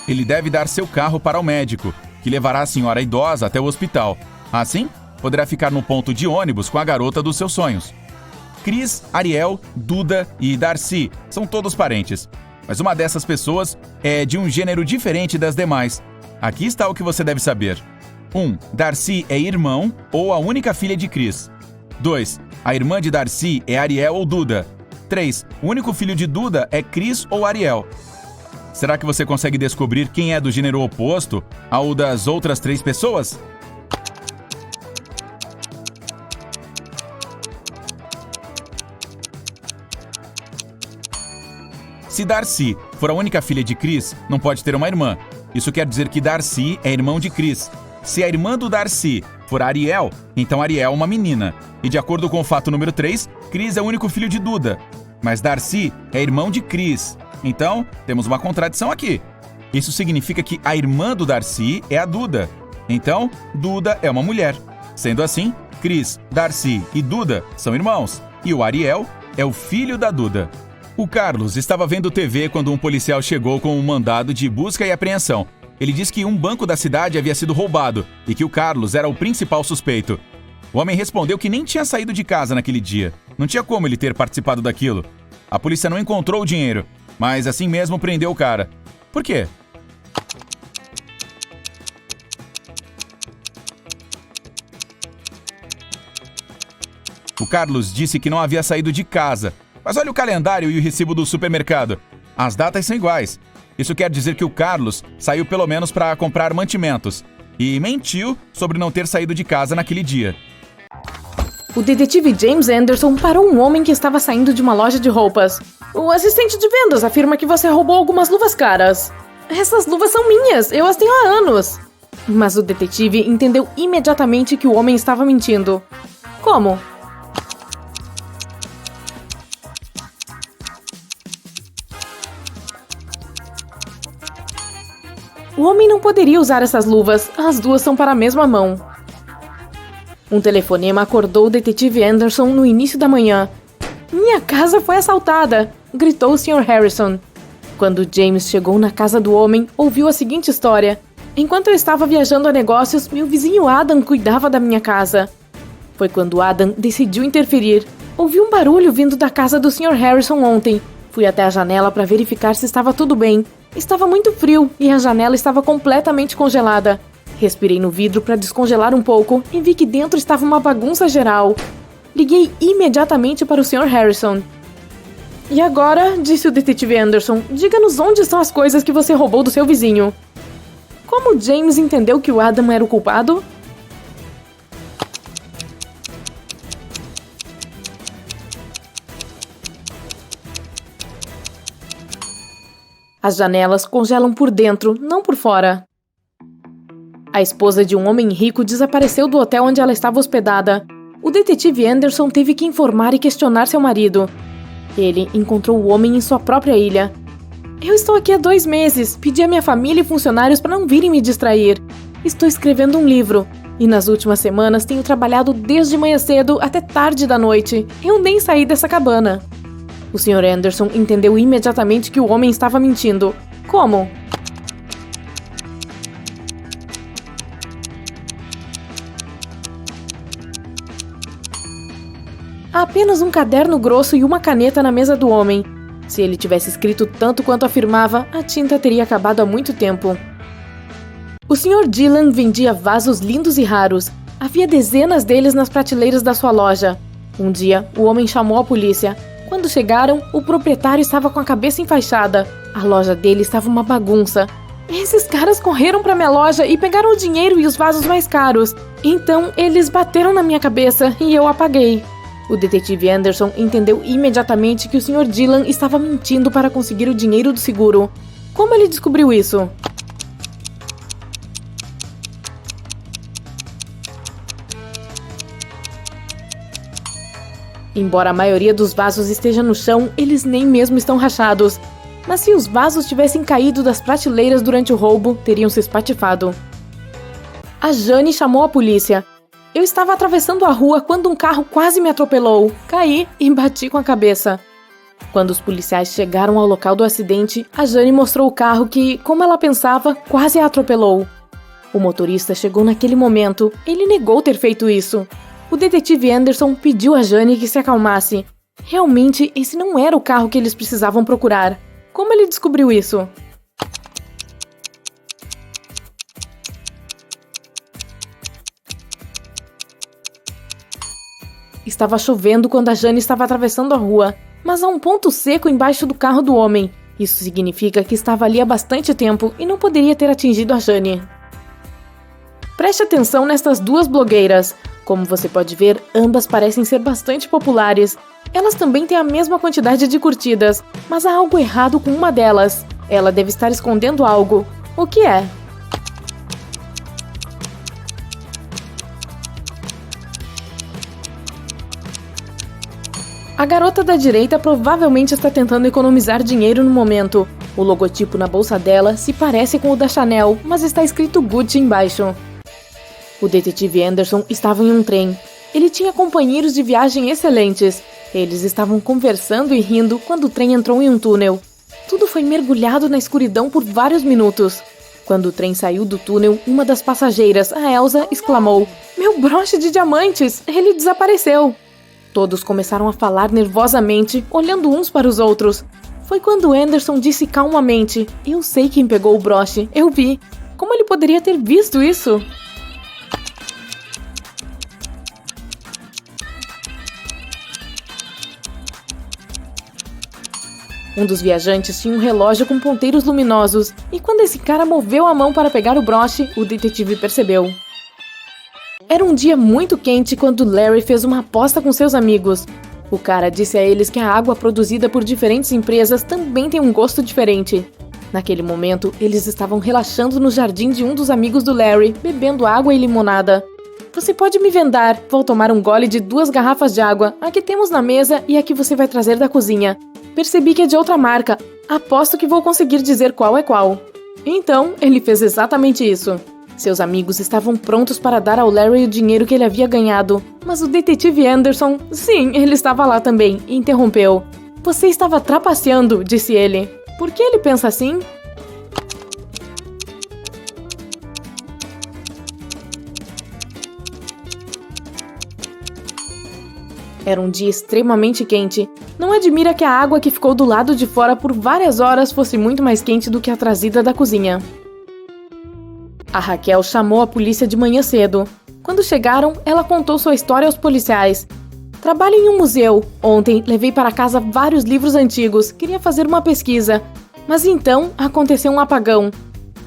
Ele deve dar seu carro para o médico, que levará a senhora idosa até o hospital. Assim, poderá ficar no ponto de ônibus com a garota dos seus sonhos. Cris, Ariel, Duda e Darcy são todos parentes, mas uma dessas pessoas é de um gênero diferente das demais. Aqui está o que você deve saber. 1. Darcy é irmão ou a única filha de Cris. 2. A irmã de Darcy é Ariel ou Duda. 3. O único filho de Duda é Cris ou Ariel. Será que você consegue descobrir quem é do gênero oposto ao das outras 3 pessoas? Se Darcy for a única filha de Cris, não pode ter uma irmã. Isso quer dizer que Darcy é irmão de Cris. Se a irmã do Darcy for Ariel, então Ariel é uma menina. E de acordo com o fato número 3, Cris é o único filho de Duda. Mas Darcy é irmão de Cris. Então, temos uma contradição aqui. Isso significa que a irmã do Darcy é a Duda. Então, Duda é uma mulher. Sendo assim, Chris, Darcy e Duda são irmãos, e o Ariel é o filho da Duda. O Carlos estava vendo TV quando um policial chegou com um mandado de busca e apreensão. Ele disse que um banco da cidade havia sido roubado e que o Carlos era o principal suspeito. O homem respondeu que nem tinha saído de casa naquele dia. Não tinha como ele ter participado daquilo. A polícia não encontrou o dinheiro, mas assim mesmo prendeu o cara. Por quê? O Carlos disse que não havia saído de casa. Mas olha o calendário e o recibo do supermercado. As datas são iguais. Isso quer dizer que o Carlos saiu pelo menos para comprar mantimentos. E mentiu sobre não ter saído de casa naquele dia. O detetive James Anderson parou um homem que estava saindo de uma loja de roupas. O assistente de vendas afirma que você roubou algumas luvas caras. Essas luvas são minhas, eu as tenho há anos. Mas o detetive entendeu imediatamente que o homem estava mentindo. Como? O homem não poderia usar essas luvas, as duas são para a mesma mão. Um telefonema acordou o detetive Anderson no início da manhã. "Minha casa foi assaltada!" gritou o Sr. Harrison. Quando James chegou na casa do homem, ouviu a seguinte história. "Enquanto eu estava viajando a negócios, meu vizinho Adam cuidava da minha casa." Foi quando Adam decidiu interferir. "Ouvi um barulho vindo da casa do Sr. Harrison ontem. Fui até a janela para verificar se estava tudo bem. Estava muito frio e a janela estava completamente congelada. Respirei no vidro para descongelar um pouco e vi que dentro estava uma bagunça geral. Liguei imediatamente para o Sr. Harrison." "E agora", disse o detetive Anderson, "diga-nos onde estão as coisas que você roubou do seu vizinho." Como James entendeu que o Adam era o culpado? As janelas congelam por dentro, não por fora. A esposa de um homem rico desapareceu do hotel onde ela estava hospedada. O detetive Anderson teve que informar e questionar seu marido. Ele encontrou o homem em sua própria ilha. "Eu estou aqui há 2 meses. Pedi à minha família e funcionários para não virem me distrair. Estou escrevendo um livro. E nas últimas semanas tenho trabalhado desde manhã cedo até tarde da noite. Eu nem saí dessa cabana." O Sr. Anderson entendeu imediatamente que o homem estava mentindo. Como? Há apenas um caderno grosso e uma caneta na mesa do homem. Se ele tivesse escrito tanto quanto afirmava, a tinta teria acabado há muito tempo. O Sr. Dylan vendia vasos lindos e raros. Havia dezenas deles nas prateleiras da sua loja. Um dia, o homem chamou a polícia. Quando chegaram, o proprietário estava com a cabeça enfaixada. A loja dele estava uma bagunça. "Esses caras correram para minha loja e pegaram o dinheiro e os vasos mais caros. Então, eles bateram na minha cabeça e eu apaguei." O detetive Anderson entendeu imediatamente que o Sr. Dylan estava mentindo para conseguir o dinheiro do seguro. Como ele descobriu isso? Embora a maioria dos vasos esteja no chão, eles nem mesmo estão rachados. Mas se os vasos tivessem caído das prateleiras durante o roubo, teriam se espatifado. A Jane chamou a polícia. "Eu estava atravessando a rua quando um carro quase me atropelou. Caí e bati com a cabeça." Quando os policiais chegaram ao local do acidente, a Jane mostrou o carro que, como ela pensava, quase a atropelou. O motorista chegou naquele momento. Ele negou ter feito isso. O detetive Anderson pediu a Jane que se acalmasse. Realmente, esse não era o carro que eles precisavam procurar. Como ele descobriu isso? Estava chovendo quando a Jane estava atravessando a rua, mas há um ponto seco embaixo do carro do homem. Isso significa que estava ali há bastante tempo e não poderia ter atingido a Jane. Preste atenção nestas duas blogueiras. Como você pode ver, ambas parecem ser bastante populares. Elas também têm a mesma quantidade de curtidas, mas há algo errado com uma delas. Ela deve estar escondendo algo. O que é? A garota da direita provavelmente está tentando economizar dinheiro no momento. O logotipo na bolsa dela se parece com o da Chanel, mas está escrito Gucci embaixo. O detetive Anderson estava em um trem. Ele tinha companheiros de viagem excelentes. Eles estavam conversando e rindo quando o trem entrou em um túnel. Tudo foi mergulhado na escuridão por vários minutos. Quando o trem saiu do túnel, uma das passageiras, a Elsa, exclamou: "Meu broche de diamantes! Ele desapareceu!" Todos começaram a falar nervosamente, olhando uns para os outros. Foi quando Anderson disse calmamente: "Eu sei quem pegou o broche, eu vi. Como ele poderia ter visto isso?" Um dos viajantes tinha um relógio com ponteiros luminosos, e quando esse cara moveu a mão para pegar o broche, o detetive percebeu. Era um dia muito quente quando Larry fez uma aposta com seus amigos. O cara disse a eles que a água produzida por diferentes empresas também tem um gosto diferente. Naquele momento, eles estavam relaxando no jardim de um dos amigos do Larry, bebendo água e limonada. "Você pode me vendar, vou tomar um gole de 2 garrafas de água, a que temos na mesa e a que você vai trazer da cozinha. Percebi que é de outra marca, aposto que vou conseguir dizer qual é qual." Então, ele fez exatamente isso. Seus amigos estavam prontos para dar ao Larry o dinheiro que ele havia ganhado, mas o detetive Anderson, sim, ele estava lá também, e interrompeu. "Você estava trapaceando", disse ele. "Por que ele pensa assim?" Era um dia extremamente quente. Não admira que a água que ficou do lado de fora por várias horas fosse muito mais quente do que a trazida da cozinha. A Raquel chamou a polícia de manhã cedo. Quando chegaram, ela contou sua história aos policiais. "Trabalho em um museu. Ontem levei para casa vários livros antigos. Queria fazer uma pesquisa. Mas então aconteceu um apagão.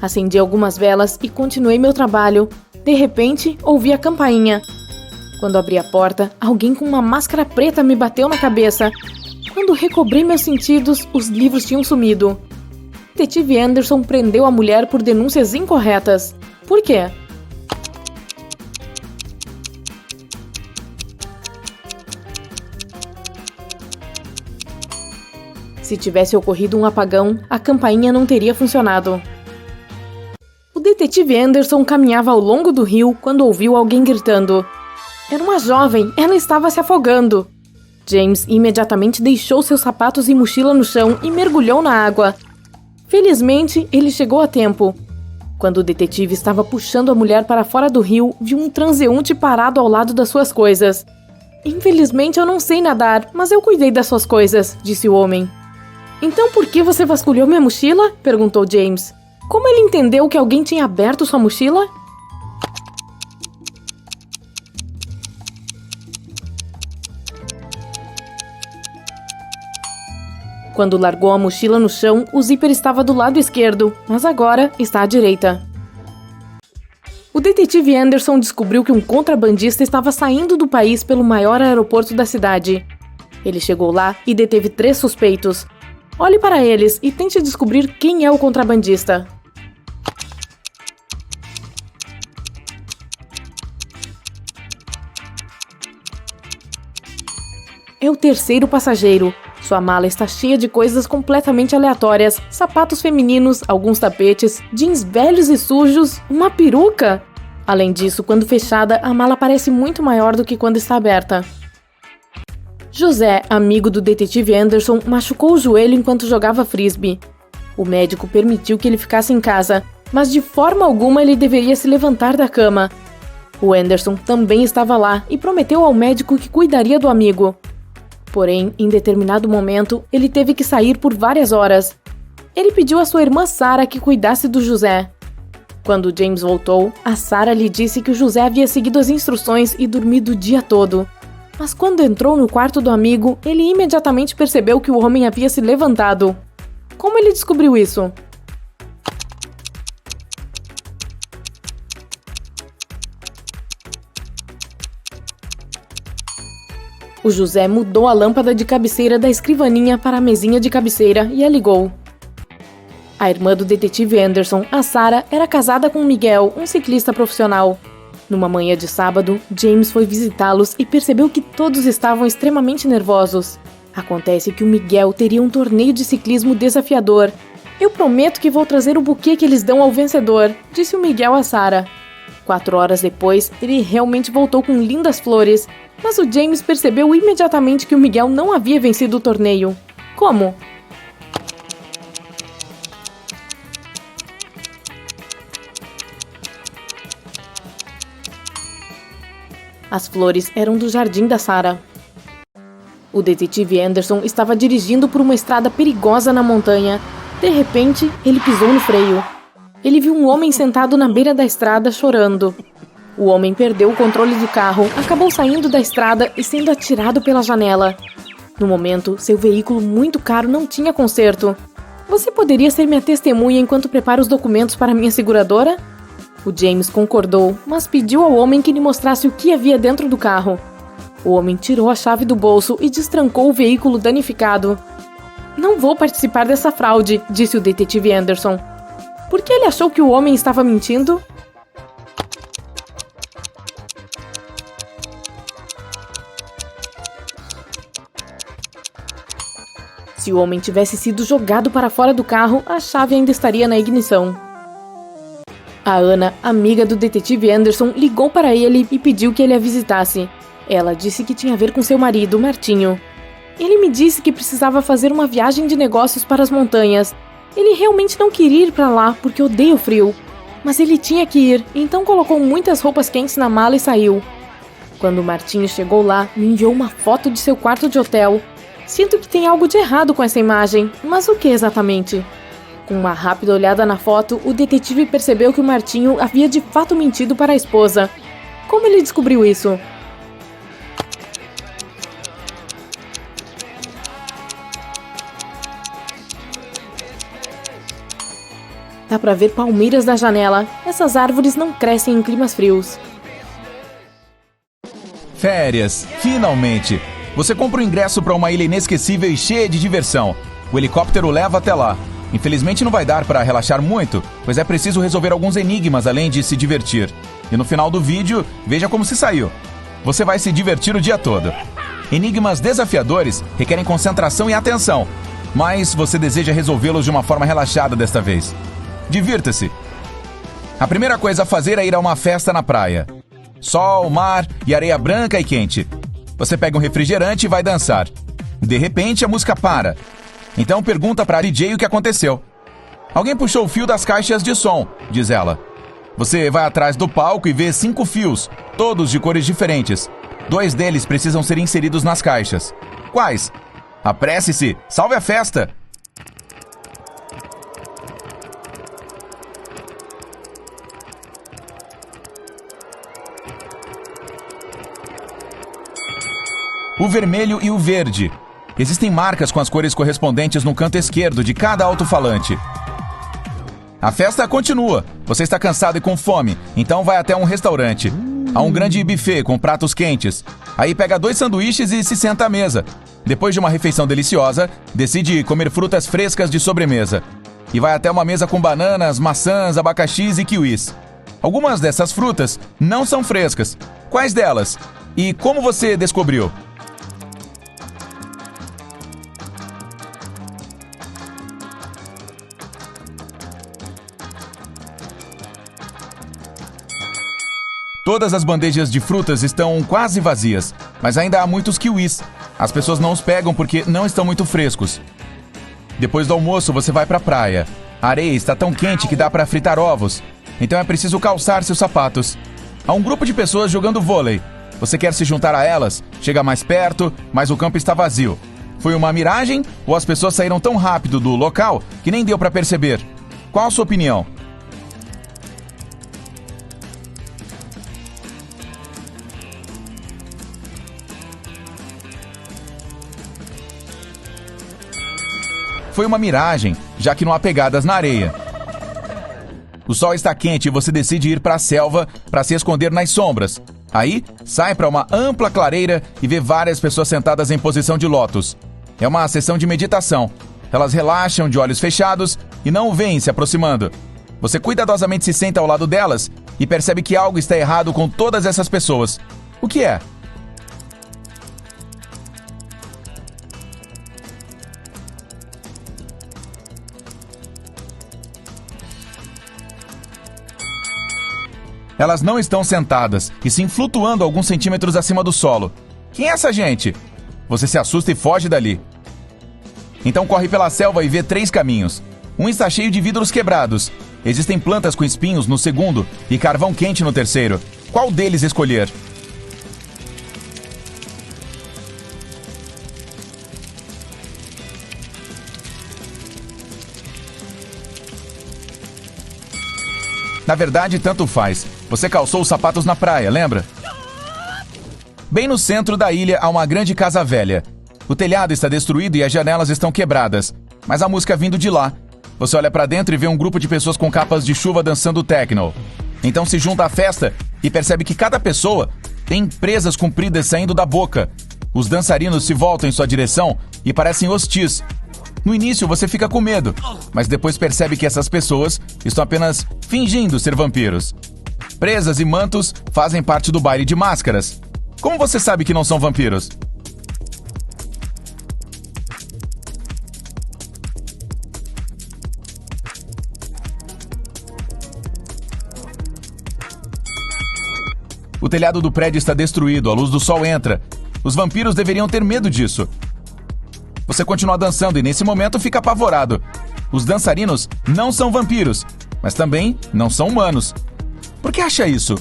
Acendi algumas velas e continuei meu trabalho. De repente, ouvi a campainha. Quando abri a porta, alguém com uma máscara preta me bateu na cabeça. Quando recobrei meus sentidos, os livros tinham sumido." O detetive Anderson prendeu a mulher por denúncias incorretas. Por quê? Se tivesse ocorrido um apagão, a campainha não teria funcionado. O detetive Anderson caminhava ao longo do rio quando ouviu alguém gritando. Era uma jovem, ela estava se afogando. James imediatamente deixou seus sapatos e mochila no chão e mergulhou na água. Felizmente, ele chegou a tempo. Quando o detetive estava puxando a mulher para fora do rio, viu um transeunte parado ao lado das suas coisas. "Infelizmente, eu não sei nadar, mas eu cuidei das suas coisas", disse o homem. "Então por que você vasculhou minha mochila?", perguntou James. "Como ele entendeu que alguém tinha aberto sua mochila?" Quando largou a mochila no chão, o zíper estava do lado esquerdo, mas agora está à direita. O detetive Anderson descobriu que um contrabandista estava saindo do país pelo maior aeroporto da cidade. Ele chegou lá e deteve 3 suspeitos. Olhe para eles e tente descobrir quem é o contrabandista. É o 3º passageiro. Sua mala está cheia de coisas completamente aleatórias, sapatos femininos, alguns tapetes, jeans velhos e sujos, uma peruca. Além disso, quando fechada, a mala parece muito maior do que quando está aberta. José, amigo do detetive Anderson, machucou o joelho enquanto jogava frisbee. O médico permitiu que ele ficasse em casa, mas de forma alguma ele deveria se levantar da cama. O Anderson também estava lá e prometeu ao médico que cuidaria do amigo. Porém, em determinado momento, ele teve que sair por várias horas. Ele pediu à sua irmã Sarah que cuidasse do José. Quando James voltou, a Sarah lhe disse que o José havia seguido as instruções e dormido o dia todo. Mas quando entrou no quarto do amigo, ele imediatamente percebeu que o homem havia se levantado. Como ele descobriu isso? O José mudou a lâmpada de cabeceira da escrivaninha para a mesinha de cabeceira e a ligou. A irmã do detetive Anderson, a Sarah, era casada com Miguel, um ciclista profissional. Numa manhã de sábado, James foi visitá-los e percebeu que todos estavam extremamente nervosos. Acontece que o Miguel teria um torneio de ciclismo desafiador. "Eu prometo que vou trazer o buquê que eles dão ao vencedor", disse o Miguel a Sarah. 4 horas depois, ele realmente voltou com lindas flores, mas o James percebeu imediatamente que o Miguel não havia vencido o torneio. Como? As flores eram do jardim da Sarah. O detetive Anderson estava dirigindo por uma estrada perigosa na montanha. De repente, ele pisou no freio. Ele viu um homem sentado na beira da estrada chorando. O homem perdeu o controle do carro, acabou saindo da estrada e sendo atirado pela janela. No momento, seu veículo muito caro não tinha conserto. Você poderia ser minha testemunha enquanto preparo os documentos para minha seguradora? O James concordou, mas pediu ao homem que lhe mostrasse o que havia dentro do carro. O homem tirou a chave do bolso e destrancou o veículo danificado. Não vou participar dessa fraude, disse o detetive Anderson. Por que ele achou que o homem estava mentindo? Se o homem tivesse sido jogado para fora do carro, a chave ainda estaria na ignição. A Ana, amiga do detetive Anderson, ligou para ele e pediu que ele a visitasse. Ela disse que tinha a ver com seu marido, Martinho. Ele me disse que precisava fazer uma viagem de negócios para as montanhas. Ele realmente não queria ir para lá porque odeia o frio. Mas ele tinha que ir, então colocou muitas roupas quentes na mala e saiu. Quando Martinho chegou lá, me enviou uma foto de seu quarto de hotel. Sinto que tem algo de errado com essa imagem, mas o que exatamente? Com uma rápida olhada na foto, o detetive percebeu que o Martinho havia de fato mentido para a esposa. Como ele descobriu isso? Dá pra ver palmeiras da janela. Essas árvores não crescem em climas frios. Férias, finalmente! Você compra o ingresso para uma ilha inesquecível e cheia de diversão. O helicóptero leva até lá. Infelizmente não vai dar para relaxar muito, pois é preciso resolver alguns enigmas além de se divertir. E no final do vídeo, veja como se saiu. Você vai se divertir o dia todo. Enigmas desafiadores requerem concentração e atenção, mas você deseja resolvê-los de uma forma relaxada desta vez. Divirta-se! A primeira coisa a fazer é ir a uma festa na praia. Sol, mar e areia branca e quente. Você pega um refrigerante e vai dançar. De repente, a música para. Então pergunta para a DJ o que aconteceu. Alguém puxou o fio das caixas de som, diz ela. Você vai atrás do palco e vê 5 fios, todos de cores diferentes. 2 deles precisam ser inseridos nas caixas. Quais? Apresse-se! Salve a festa! O vermelho e o verde. Existem marcas com as cores correspondentes no canto esquerdo de cada alto-falante. A festa continua. Você está cansado e com fome, então vai até um restaurante. Há um grande buffet com pratos quentes. Aí pega 2 sanduíches e se senta à mesa. Depois de uma refeição deliciosa, decide comer frutas frescas de sobremesa. E vai até uma mesa com bananas, maçãs, abacaxis e kiwis. Algumas dessas frutas não são frescas. Quais delas? E como você descobriu? Todas as bandejas de frutas estão quase vazias, mas ainda há muitos kiwis. As pessoas não os pegam porque não estão muito frescos. Depois do almoço, você vai para a praia. A areia está tão quente que dá para fritar ovos, então é preciso calçar seus sapatos. Há um grupo de pessoas jogando vôlei. Você quer se juntar a elas? Chega mais perto, mas o campo está vazio. Foi uma miragem ou as pessoas saíram tão rápido do local que nem deu para perceber? Qual a sua opinião? Foi uma miragem, já que não há pegadas na areia. O sol está quente e você decide ir para a selva para se esconder nas sombras. Aí, sai para uma ampla clareira e vê várias pessoas sentadas em posição de lótus. É uma sessão de meditação. Elas relaxam de olhos fechados e não o veem se aproximando. Você cuidadosamente se senta ao lado delas e percebe que algo está errado com todas essas pessoas. O que é? Elas não estão sentadas, e sim flutuando alguns centímetros acima do solo. Quem é essa gente? Você se assusta e foge dali. Então corre pela selva e vê 3 caminhos. Um está cheio de vidros quebrados. Existem plantas com espinhos no segundo e carvão quente no terceiro. Qual deles escolher? Na verdade, tanto faz. Você calçou os sapatos na praia, lembra? Bem no centro da ilha há uma grande casa velha. O telhado está destruído e as janelas estão quebradas, mas a música vindo de lá. Você olha para dentro e vê um grupo de pessoas com capas de chuva dançando techno. Então se junta à festa e percebe que cada pessoa tem presas compridas saindo da boca. Os dançarinos se voltam em sua direção e parecem hostis. No início você fica com medo, mas depois percebe que essas pessoas estão apenas fingindo ser vampiros. Presas e mantos fazem parte do baile de máscaras. Como você sabe que não são vampiros? O telhado do prédio está destruído, a luz do sol entra. Os vampiros deveriam ter medo disso. Você continua dançando e nesse momento fica apavorado. Os dançarinos não são vampiros, mas também não são humanos. Por que acha isso?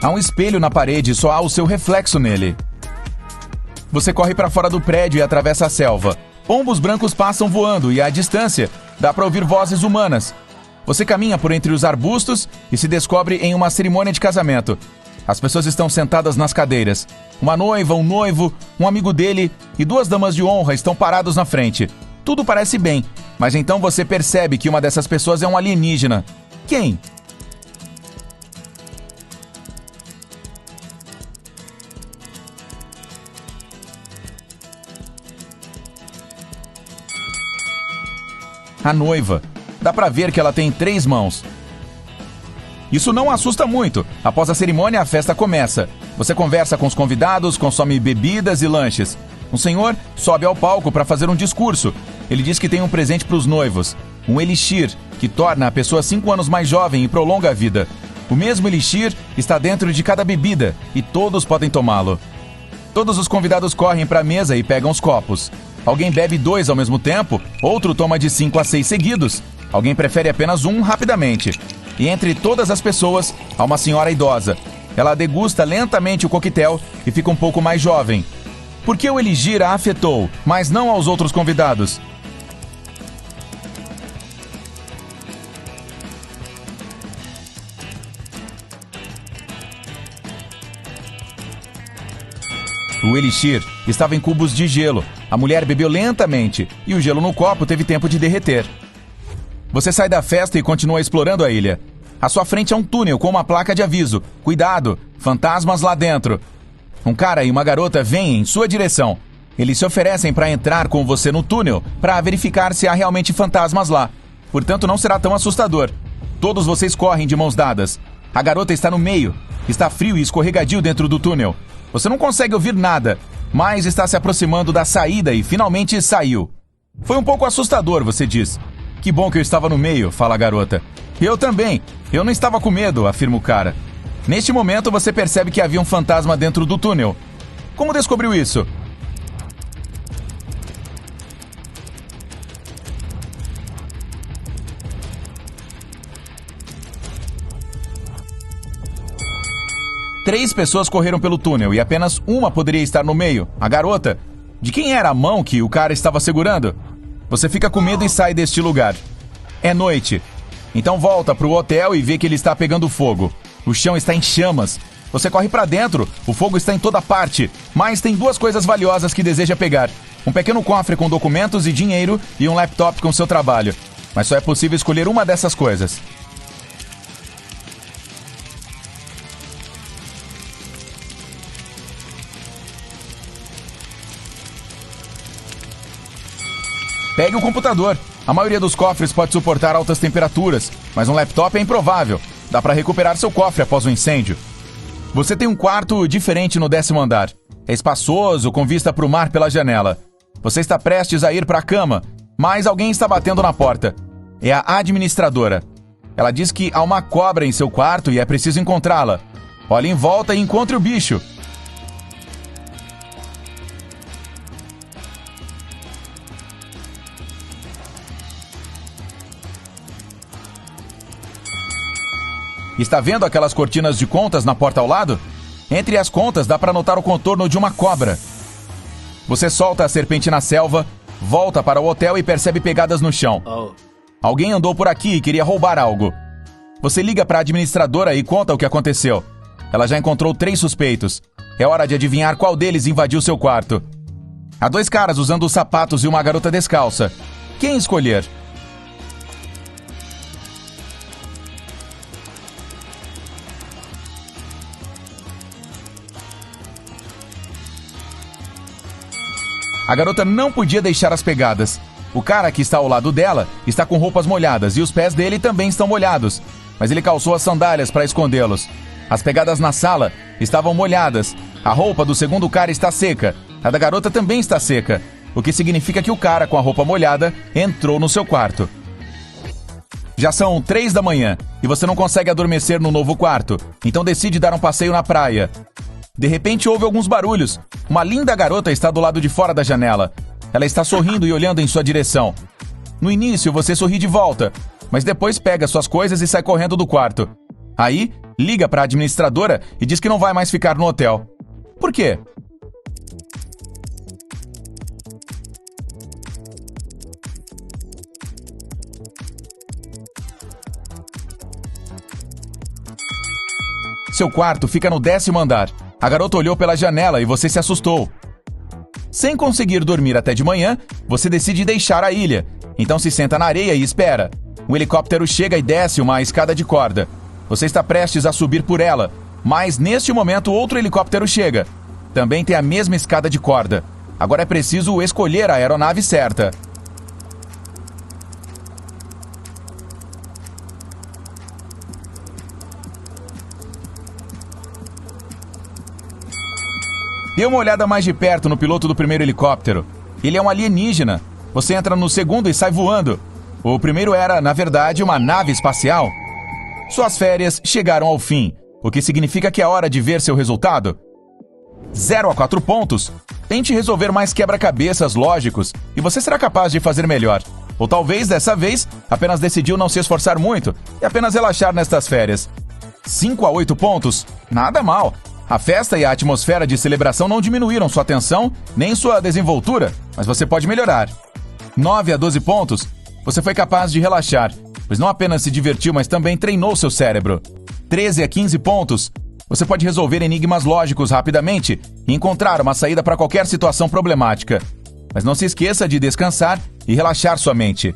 Há um espelho na parede e só há o seu reflexo nele. Você corre para fora do prédio e atravessa a selva. Pombos brancos passam voando e, à distância, dá para ouvir vozes humanas. Você caminha por entre os arbustos e se descobre em uma cerimônia de casamento. As pessoas estão sentadas nas cadeiras. Uma noiva, um noivo, um amigo dele e 2 damas de honra estão parados na frente. Tudo parece bem, mas então você percebe que uma dessas pessoas é um alienígena. Quem? A noiva. Dá pra ver que ela tem 3 mãos. Isso não assusta muito. Após a cerimônia, a festa começa. Você conversa com os convidados, consome bebidas e lanches. Um senhor sobe ao palco para fazer um discurso. Ele diz que tem um presente para os noivos. Um elixir, que torna a pessoa 5 anos mais jovem e prolonga a vida. O mesmo elixir está dentro de cada bebida e todos podem tomá-lo. Todos os convidados correm para a mesa e pegam os copos. Alguém bebe 2 ao mesmo tempo, outro toma de 5 a 6 seguidos. Alguém prefere apenas um rapidamente. E entre todas as pessoas, há uma senhora idosa. Ela degusta lentamente o coquetel e fica um pouco mais jovem. Por que o elixir a afetou, mas não aos outros convidados? O elixir estava em cubos de gelo. A mulher bebeu lentamente e o gelo no copo teve tempo de derreter. Você sai da festa e continua explorando a ilha. À sua frente é um túnel com uma placa de aviso. Cuidado, fantasmas lá dentro. Um cara e uma garota vêm em sua direção. Eles se oferecem para entrar com você no túnel para verificar se há realmente fantasmas lá. Portanto, não será tão assustador. Todos vocês correm de mãos dadas. A garota está no meio. Está frio e escorregadio dentro do túnel. Você não consegue ouvir nada, mas está se aproximando da saída e finalmente saiu. Foi um pouco assustador, você diz. Que bom que eu estava no meio, fala a garota. Eu também. Eu não estava com medo, afirma o cara. Neste momento, você percebe que havia um fantasma dentro do túnel. Como descobriu isso? Três pessoas correram pelo túnel e apenas uma poderia estar no meio, a garota. De quem era a mão que o cara estava segurando? Você fica com medo e sai deste lugar. É noite. Então volta para o hotel e vê que ele está pegando fogo. O chão está em chamas. Você corre para dentro, o fogo está em toda parte, mas tem 2 coisas valiosas que deseja pegar. Um pequeno cofre com documentos e dinheiro e um laptop com seu trabalho. Mas só é possível escolher uma dessas coisas. Pegue o computador. A maioria dos cofres pode suportar altas temperaturas, mas um laptop é improvável. Dá para recuperar seu cofre após um incêndio. Você tem um quarto diferente no 10º andar. É espaçoso, com vista para o mar pela janela. Você está prestes a ir para a cama, mas alguém está batendo na porta. É a administradora. Ela diz que há uma cobra em seu quarto e é preciso encontrá-la. Olhe em volta e encontre o bicho. Está vendo aquelas cortinas de contas na porta ao lado? Entre as contas dá para notar o contorno de uma cobra. Você solta a serpente na selva, volta para o hotel e percebe pegadas no chão. Alguém andou por aqui e queria roubar algo. Você liga para a administradora e conta o que aconteceu. Ela já encontrou 3 suspeitos. É hora de adivinhar qual deles invadiu seu quarto. Há 2 caras usando sapatos e uma garota descalça. Quem escolher? A garota não podia deixar as pegadas. O cara que está ao lado dela está com roupas molhadas e os pés dele também estão molhados, mas ele calçou as sandálias para escondê-los. As pegadas na sala estavam molhadas. A roupa do segundo cara está seca. A da garota também está seca, o que significa que o cara com a roupa molhada entrou no seu quarto. Já são 3 da manhã e você não consegue adormecer no novo quarto, então decide dar um passeio na praia. De repente ouve alguns barulhos. Uma linda garota está do lado de fora da janela. Ela está sorrindo e olhando em sua direção. No início você sorri de volta, mas depois pega suas coisas e sai correndo do quarto. Aí, liga para a administradora e diz que não vai mais ficar no hotel. Por quê? Seu quarto fica no 10º andar. A garota olhou pela janela e você se assustou. Sem conseguir dormir até de manhã, você decide deixar a ilha. Então se senta na areia e espera. Um helicóptero chega e desce uma escada de corda. Você está prestes a subir por ela, mas neste momento outro helicóptero chega. Também tem a mesma escada de corda. Agora é preciso escolher a aeronave certa. Dê uma olhada mais de perto no piloto do primeiro helicóptero. Ele é um alienígena. Você entra no segundo e sai voando. O primeiro era, na verdade, uma nave espacial. Suas férias chegaram ao fim, o que significa que é hora de ver seu resultado. 0 a 4 pontos. Tente resolver mais quebra-cabeças lógicos e você será capaz de fazer melhor. Ou talvez, dessa vez, apenas decidiu não se esforçar muito e apenas relaxar nestas férias. 5 a 8 pontos. Nada mal. A festa e a atmosfera de celebração não diminuíram sua tensão, nem sua desenvoltura, mas você pode melhorar. 9 a 12 pontos. Você foi capaz de relaxar, pois não apenas se divertiu, mas também treinou seu cérebro. 13 a 15 pontos. Você pode resolver enigmas lógicos rapidamente e encontrar uma saída para qualquer situação problemática. Mas não se esqueça de descansar e relaxar sua mente.